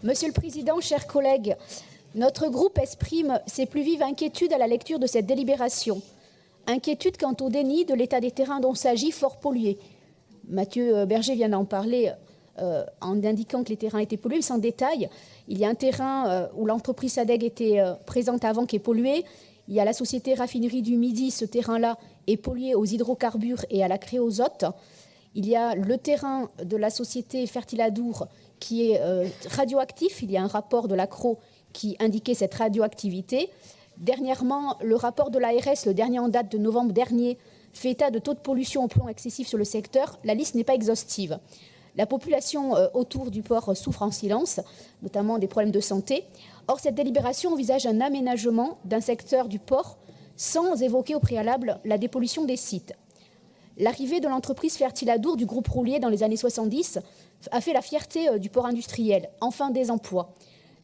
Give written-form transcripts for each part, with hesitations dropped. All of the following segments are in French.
Monsieur le Président, chers collègues, notre groupe exprime ses plus vives inquiétudes à la lecture de cette délibération. Inquiétude quant au déni de l'état des terrains dont s'agit fort pollués. Mathieu Berger vient d'en parler en indiquant que les terrains étaient pollués. Sans détail, il y a un terrain où l'entreprise SADEG était présente avant qui est pollué. Il y a la société Raffinerie du Midi, ce terrain-là est pollué aux hydrocarbures et à la créosote. Il y a le terrain de la société Fertiladour qui est radioactif. Il y a un rapport de l'ACRO qui indiquait cette radioactivité. Dernièrement, le rapport de l'ARS, le dernier en date de novembre dernier, fait état de taux de pollution au plomb excessif sur le secteur. La liste n'est pas exhaustive. La population autour du port souffre en silence, notamment des problèmes de santé. Or, cette délibération envisage un aménagement d'un secteur du port sans évoquer au préalable la dépollution des sites. L'arrivée de l'entreprise Fertiladour du groupe Roulier dans les années 70 a fait la fierté du port industriel, enfin des emplois.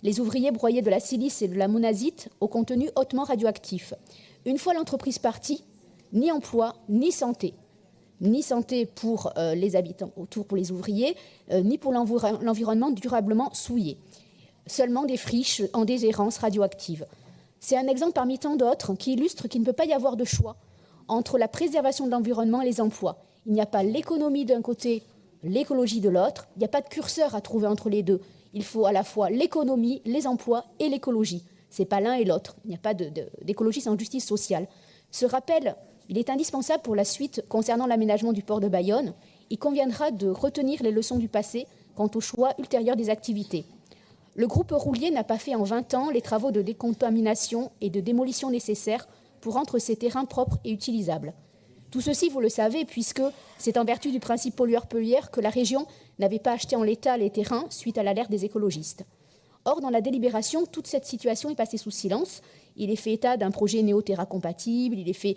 Les ouvriers broyaient de la silice et de la monazite au contenu hautement radioactif. Une fois l'entreprise partie, ni emploi, ni santé. Ni santé pour les habitants autour, pour les ouvriers, ni pour l'environnement durablement souillé. Seulement des friches en déshérence radioactive. C'est un exemple parmi tant d'autres qui illustre qu'il ne peut pas y avoir de choix entre la préservation de l'environnement et les emplois. Il n'y a pas l'économie d'un côté, l'écologie de l'autre. Il n'y a pas de curseur à trouver entre les deux. Il faut à la fois l'économie, les emplois et l'écologie. Ce n'est pas l'un et l'autre. Il n'y a pas d'écologie sans justice sociale. Ce rappel, il est indispensable pour la suite concernant l'aménagement du port de Bayonne. Il conviendra de retenir les leçons du passé quant au choix ultérieur des activités. Le groupe Roulier n'a pas fait en 20 ans les travaux de décontamination et de démolition nécessaires pour rendre ces terrains propres et utilisables. Tout ceci, vous le savez, puisque c'est en vertu du principe pollueur-payeur que la région n'avait pas acheté en l'état les terrains suite à l'alerte des écologistes. Or, dans la délibération, toute cette situation est passée sous silence. Il est fait état d'un projet Néo-Terra compatible, il est fait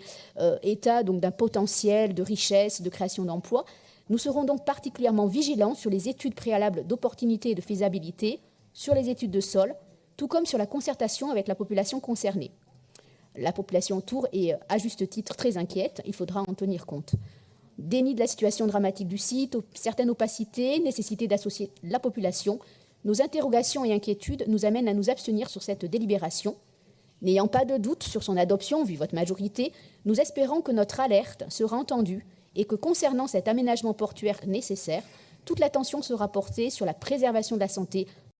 état donc d'un potentiel de richesse, de création d'emplois. Nous serons donc particulièrement vigilants sur les études préalables d'opportunité et de faisabilité, sur les études de sol, tout comme sur la concertation avec la population concernée. La population autour est à juste titre très inquiète, il faudra en tenir compte. Déni de la situation dramatique du site, certaines opacités, nécessité d'associer la population. Nos interrogations et inquiétudes nous amènent à nous abstenir sur cette délibération. N'ayant pas de doute sur son adoption, vu votre majorité, nous espérons que notre alerte sera entendue et que concernant cet aménagement portuaire nécessaire, toute l'attention sera portée sur la préservation de la santé